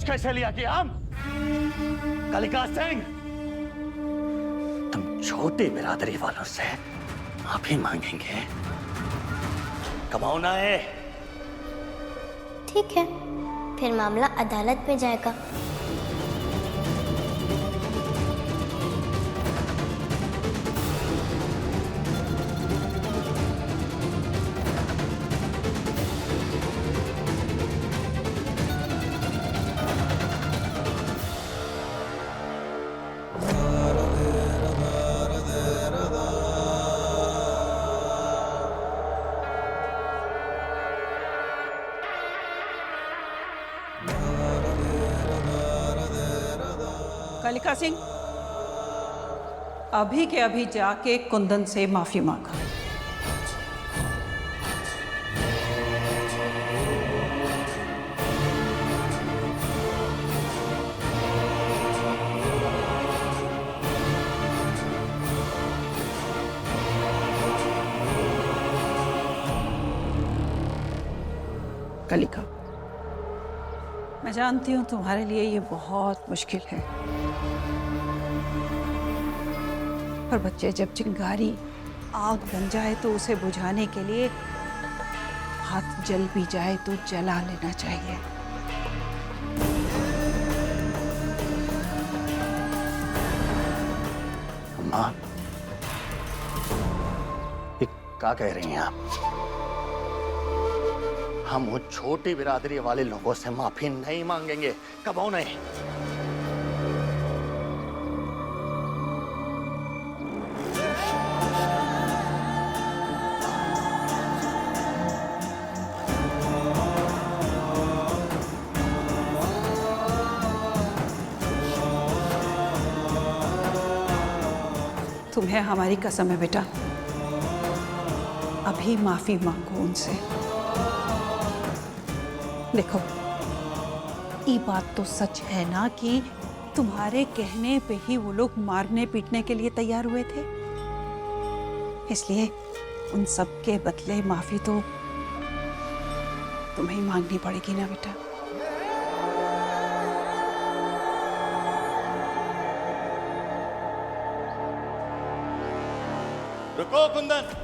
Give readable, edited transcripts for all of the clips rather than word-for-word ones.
कैसे लिया कि हम कालिका सिंह तुम छोटी बिरादरी वालों से माफी मांगेंगे? कमाओ ना है। ठीक है, फिर मामला अदालत में जाएगा। कालिका सिंह, अभी के अभी जाके कुंदन से माफी मांगा। कालिका, मैं जानती हूं तुम्हारे लिए ये बहुत मुश्किल है, पर बच्चे, जब चिंगारी आग बन जाए तो उसे बुझाने के लिए हाथ जल भी जाए तो जला लेना चाहिए। अम्मा, ये क्या कह रही हैं आप? हम वो छोटी बिरादरी वाले लोगों से माफी नहीं मांगेंगे, कबो नहीं। तुम्हें हमारी कसम है बेटा, अभी माफी मांगो उनसे। देखो, ये बात तो सच है ना कि तुम्हारे कहने पे ही वो लोग मारने पीटने के लिए तैयार हुए थे, इसलिए उन सब के बदले माफी तो तुम्हें मांगनी पड़ेगी ना बेटा। रुको कुंदन।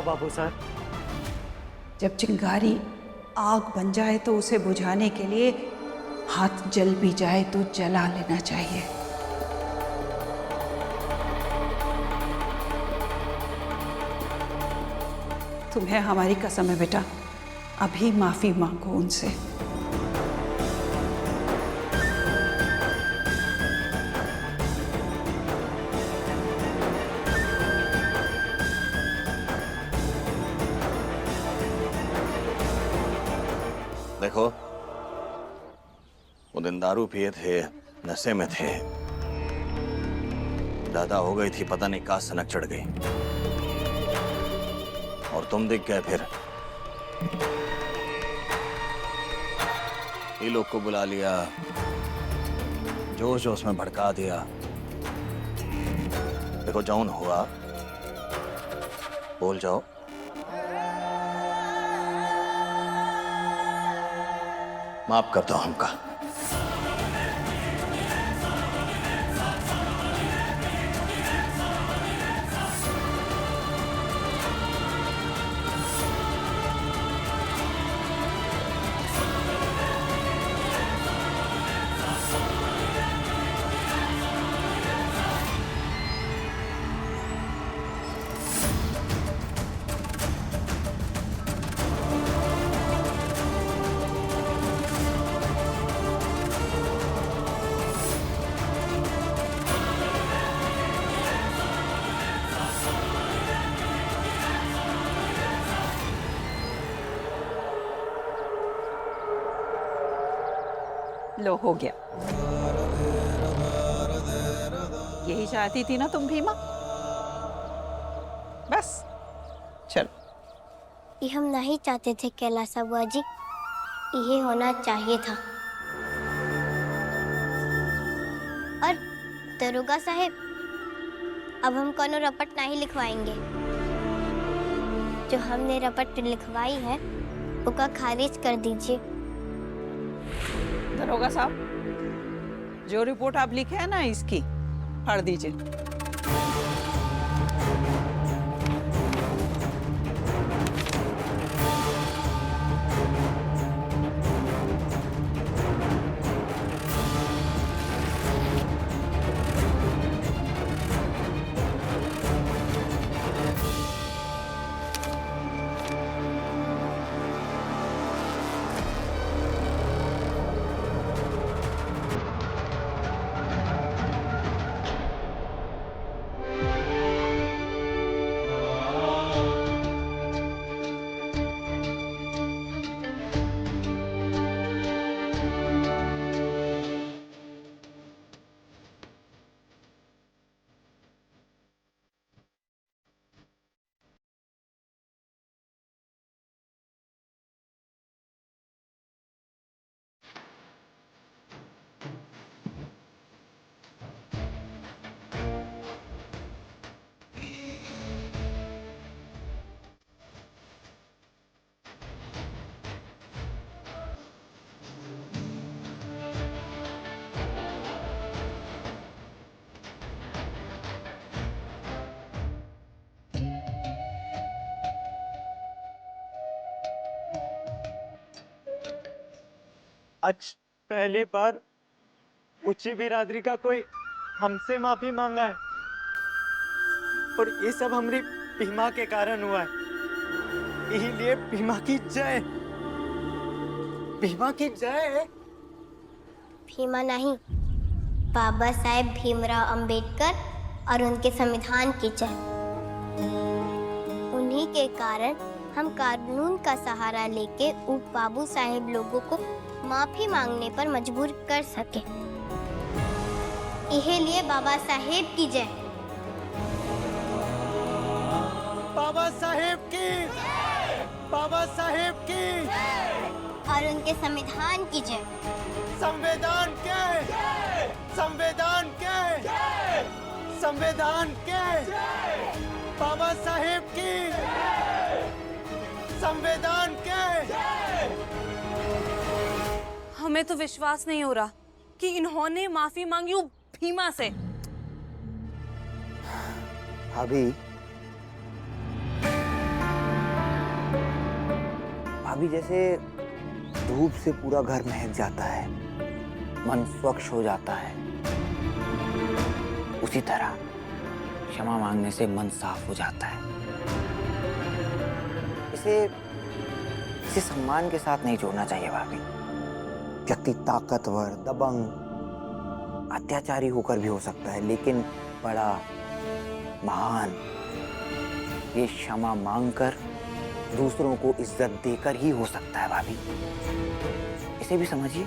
बाबू साहब, जब चिंगारी आग बन जाए तो उसे बुझाने के लिए हाथ जल भी जाए तो जला लेना चाहिए। तुम्हें हमारी कसम है बेटा, अभी माफी मांगो उनसे। देखो, वो दिन दारू पिए थे, नशे में थे, ज्यादा हो गई थी, पता नहीं कहाँ सनक चढ़ गई और तुम दिख गए। फिर ये लोग को बुला लिया, जोश जोश में भड़का दिया। देखो, जौन हुआ बोल जाओ। माफ कर दो हमका। लो हो गया। यही चाहती थी ना तुम भीमा? बस चलो। ये हम नहीं चाहते थे कैलासा बुआ जी, ये होना चाहिए था। और दरोगा साहेब, अब हम कोनो रपट नहीं लिखवाएंगे। जो हमने रपट लिखवाई है उसका खारिज कर दीजिए। दरोगा साहब, जो रिपोर्ट आप लिखे है ना इसकी पढ़ दीजिए। आज पहली बार ऊंची बिरादरी का कोई हमसे माफी मांगा है, और ये सब हमारी भीमा के कारण हुआ है। यही लिए भीमा की जय, भीमा की जय। भीमा नहीं, बाबा साहेब भीमराव अंबेडकर और उनके संविधान की जय। उन्हीं के कारण हम कानून का सहारा लेके उप बाबू साहेब लोगों को माफी मांगने पर मजबूर कर सके। यही लिए बाबा साहेब की जय। बाबा साहेब की, बाबा साहेब की, और उनके संविधान की जय। संविधान के, संविधान के, संविधान के, बाबा साहेब की, संविधान के। हमें तो विश्वास नहीं हो रहा कि इन्होंने माफी मांगी वो भीमा से। भाभी, भाभी जैसे धूप से पूरा घर महक जाता है, मन स्वच्छ हो जाता है, उसी तरह क्षमा मांगने से मन साफ हो जाता है। इसे सम्मान के साथ नहीं जोड़ना चाहिए भाभी। व्यक्ति ताकतवर, दबंग, अत्याचारी होकर भी हो सकता है, लेकिन बड़ा, महान ये क्षमा मांगकर दूसरों को इज्जत देकर ही हो सकता है भाभी। इसे भी समझिए।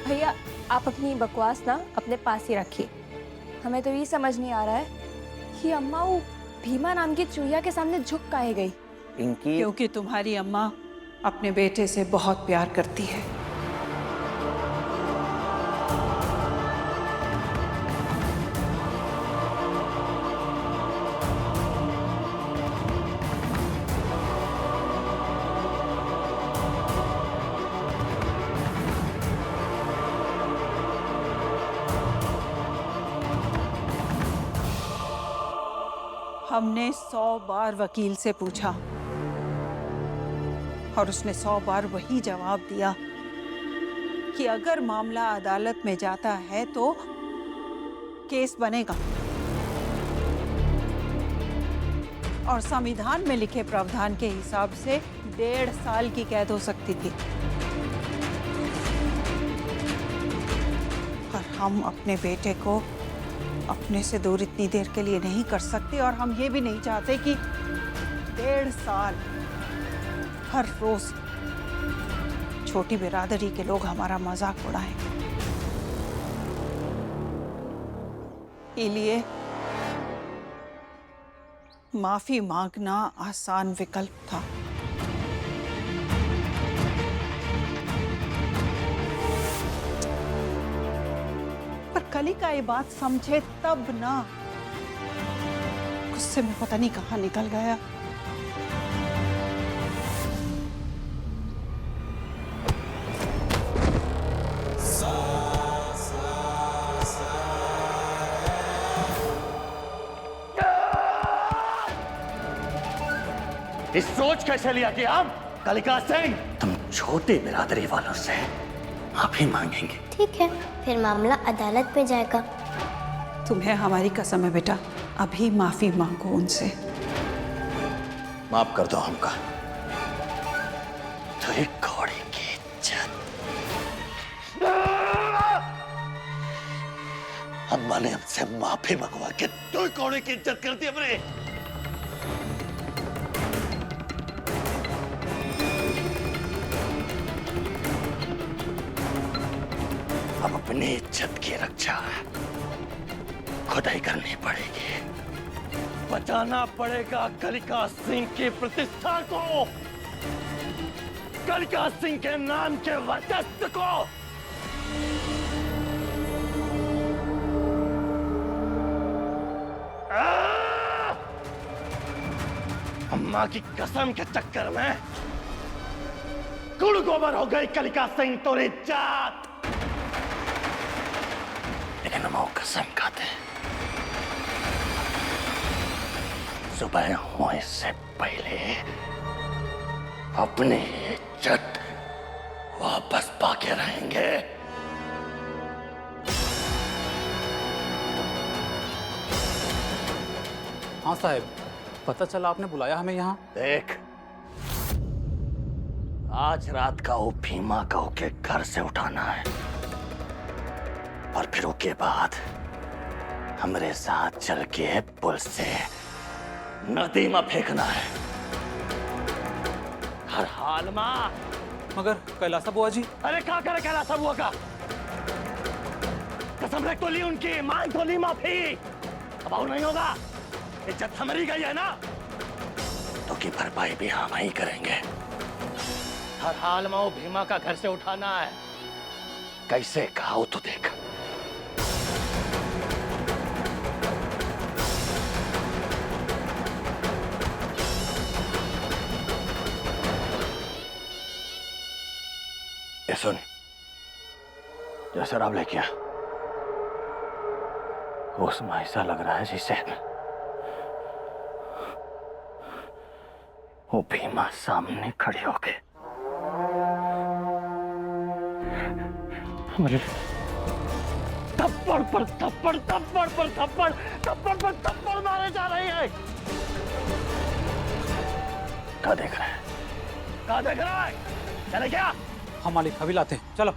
भैया, आप अपनी बकवास ना अपने पास ही रखिए। हमें तो ये समझ नहीं आ रहा है कि अम्मा वो भीमा नाम की चूहिया के सामने झुक काहे गई। पिंकी, क्योंकि तुम्हारी अम्मा अपने बेटे से बहुत प्यार करती है। हमने 100 बार वकील से पूछा और उसने 100 बार वही जवाब दिया कि अगर मामला अदालत में जाता है तो केस बनेगा, और संविधान में लिखे प्रावधान के हिसाब से 1.5 साल की कैद हो सकती थी। और हम अपने बेटे को अपने से दूर इतनी देर के लिए नहीं कर सकते, और हम ये भी नहीं चाहते कि 1.5 साल हर रोज छोटी बिरादरी के लोग हमारा मजाक उड़ाएंगे। इसलिए माफी मांगना आसान विकल्प था। पर कलिका ये बात समझे तब ना। गुस्से में पता नहीं कहाँ निकल गया। इस सोच कैसे लिया कि हम कलिका सिंह तुम छोटे बिरादरी वालों से माफी मांगेंगे? ठीक है, फिर मामला अदालत में जाएगा। तुम्हें हमारी कसम है बेटा, अभी माफी मांगो उनसे। माफ कर दो हमका। तेरी घोड़ी की इज्जत अम्मा ने हमसे माफी मंगवा के तू घोड़ी की इज्जत करती है अपनी। अब अपनी इज्जत की रक्षा खुद ही करनी पड़ेगी। बचाना पड़ेगा कलिका सिंह की प्रतिष्ठा को, कलिका सिंह के नाम के वर्चस्व को। अम्मा की कसम के चक्कर में गुड़ गोबर हो गई कलिका सिंह तोरी जात। लेकिन हम कसम खाते सुबह होने से पहले अपनी इज्जत वापस पाके रहेंगे। हाँ साहब, पता चला आपने बुलाया हमें यहाँ। देख, आज रात का वो भीमा का के घर से उठाना है और फिर उसके बाद हमारे साथ चल के पुल से नदी में फेंकना है। हर हाल में। मगर कैलासा बुआ जी। अरे क्या करे कैलासा बुआ का? कसम रख तो ली उनकी, मान तो ली माफी। अब और नहीं होगा। इज्जत हमारी गई है ना, तो की भरपाई भी हम ही करेंगे। हर हाल में वो भीमा का घर से उठाना है। कैसे कहा तो देख। ये सुन, जो शराब लेके आ, उसमें ऐसा लग रहा है जैसे वो भीमा सामने खड़ी होके हमारे थप्पड़ पर थप्पड़, थप्पड़ पर थप्पड़, थप्पड़ पर थप्पड़ मारे जा रही है। क्या देख रहा है? क्या देख रहा है? चले क्या? हम मालिक अभी लाते हैं, चलो।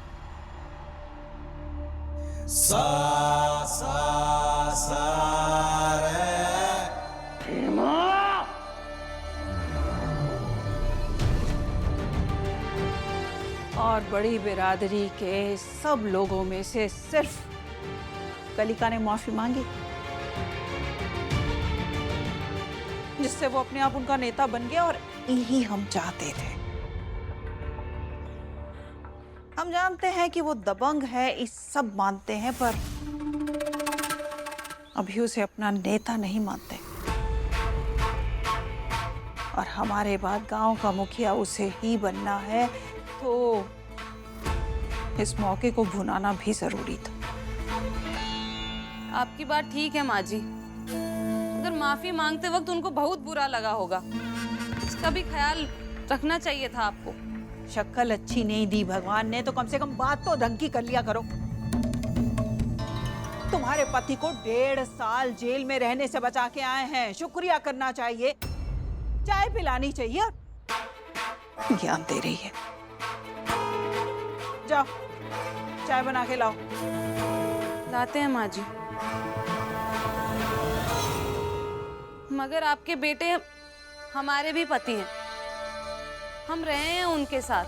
भीमा! और बड़ी बिरादरी के सब लोगों में से सिर्फ कलिका ने माफी मांगी, जिससे वो अपने आप उनका नेता बन गया। और यही हम चाहते थे। हम जानते हैं कि वो दबंग है, इस सब मानते हैं, पर अभी उसे अपना नेता नहीं मानते। और हमारे बाद गांव का मुखिया उसे ही बनना है, तो इस मौके को भुनाना भी जरूरी था। आपकी बात ठीक है माँ जी, अगर माफी मांगते वक्त उनको बहुत बुरा लगा होगा, इसका भी ख्याल रखना चाहिए था आपको। शक्ल अच्छी नहीं दी भगवान ने, तो कम से कम बात तो ढंग की कर लिया करो। तुम्हारे पति को 1.5 साल जेल में रहने से बचा के आए हैं, शुक्रिया करना चाहिए, चाय पिलानी चाहिए। ज्ञान दे रही है। जाओ चाय बना के लाओ। लाते हैं माँ जी। मगर आपके बेटे हमारे भी पति हैं, हम रहे हैं उनके साथ।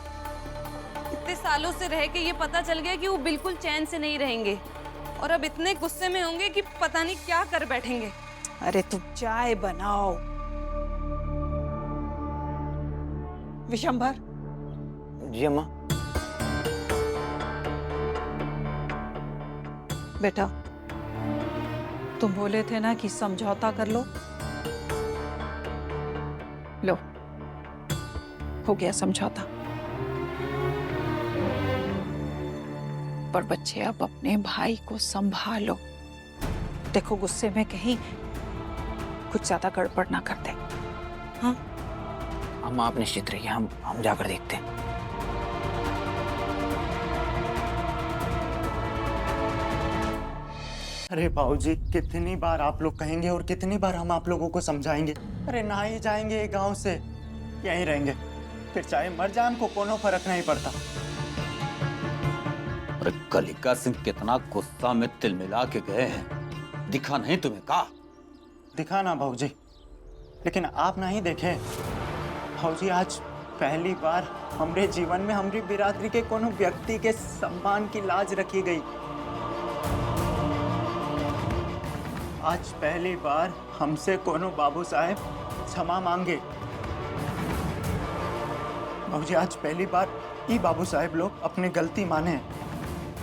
इतने सालों से रह के ये पता चल गया कि वो बिल्कुल चैन से नहीं रहेंगे और अब इतने गुस्से में होंगे कि पता नहीं क्या कर बैठेंगे। अरे तुम चाय बनाओ। विशंभर, जी अम्मा। बेटा, तुम बोले थे ना कि समझौता कर लो। लो, हो गया समझौता। पर बच्चे अब अपने भाई को संभालो। देखो गुस्से में कहीं कुछ ज्यादा गड़बड़ ना कर दे। हाँ अम्मा आप निश्चित रहिए, हम जाकर देखते हैं। अरे बाबूजी, कितनी बार आप लोग कहेंगे और कितनी बार हम आप लोगों को समझाएंगे। अरे ना ही जाएंगे ये गांव से, यहीं रहेंगे, फिर चाहे मर जाए हमको कोनो फर्क नहीं पड़ता। अरे कलिका सिंह कितना गुस्सा में तिलमिला के गए हैं, दिखा नहीं तुम्हें का? दिखा ना बाबूजी, लेकिन आप नहीं देखे। बाबूजी आज पहली बार हमरे जीवन में हमरी बिरादरी के कोनो व्यक्ति के सम्मान की लाज रखी गई। आज पहली बार हमसे कोनो बाबू साहेब क्षमा मांगे। बाबूजी आज पहली बार ये बाबू साहेब लोग अपनी गलती माने,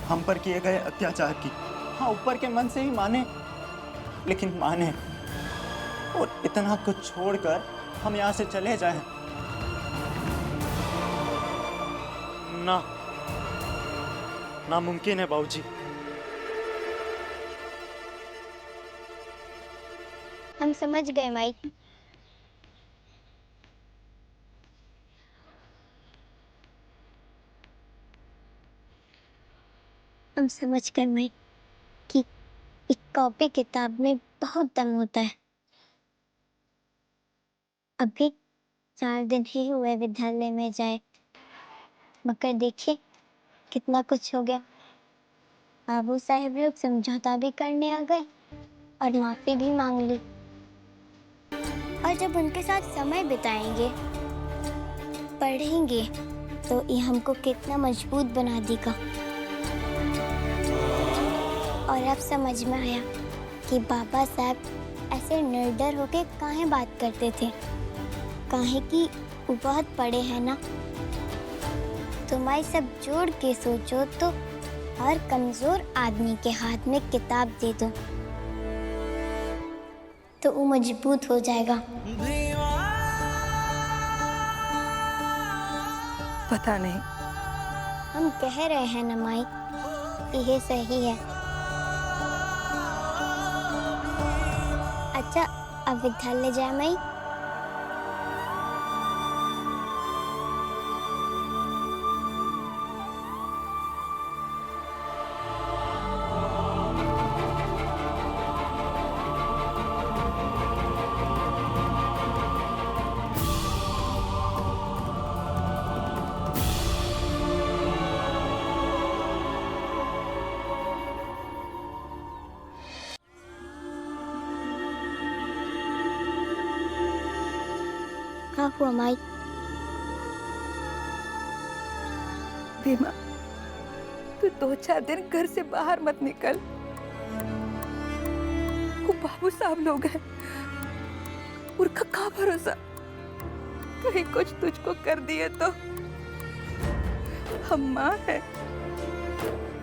हम पर किए गए अत्याचार की। हाँ ऊपर के मन से ही माने, लेकिन माने और इतना कुछ छोड़कर हम यहाँ से चले जाएं। ना नामुमकिन है बाबूजी। हम समझ गए माई। हम समझ गए माई कि एक कॉपी किताब में बहुत दम होता है। अभी 4 दिन ही हुए विद्यालय में जाए, मगर देखिए कितना कुछ हो गया। बाबू साहेब लोग समझौता भी करने आ गए और माफी भी मांग ली। और जब उनके साथ समय बिताएंगे, पढ़ेंगे, तो ये हमको कितना मजबूत बना देगा। और अब समझ में आया कि बाबा साहब ऐसे निर्डर होके काहे बात करते थे, काहे कि वो बहुत पढ़े हैं ना। तुम्हारी सब जोड़ के सोचो तो हर कमजोर आदमी के हाथ में किताब दे दो तो वो मजबूत हो जाएगा। पता नहीं, हम कह रहे हैं ना माई, यह सही है। अच्छा अब विद्यालय जाए माई। क्या हुआ माई? भीमा, तू 2-4 दिन घर से बाहर मत निकल। वो बाबू साहब लोग हैं, उनका क्या भरोसा, कहीं कुछ तुझको कर दिए तो। हम माँ है,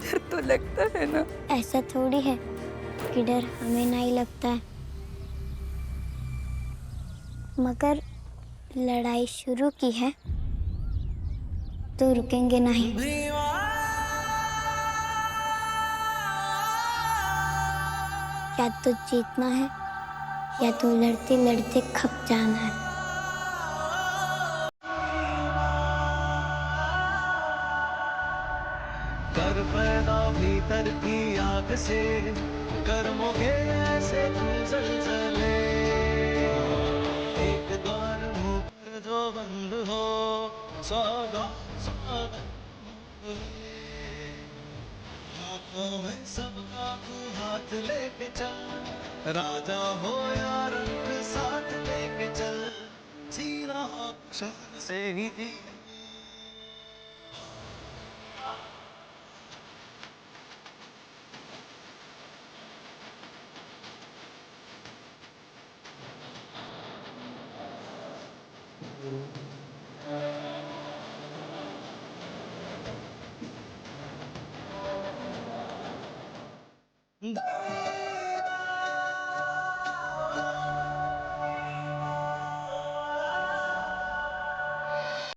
डर तो लगता है ना। ऐसा थोड़ी है कि डर हमें नहीं लगता है, मगर लड़ाई शुरू की है तो रुकेंगे नहीं। या तो जीतना है या तो लड़ते लड़ते खप जाना है। कर पैदा भीतर की आग से, कर्मों के ऐसे जलजले, एक द्वार मुंह पर जो बंद हो, सौगंध हाथों में सबका तू हाथ लेके चल, राजा हो या रंग साथ लेके चल, जीना अक्षर से ही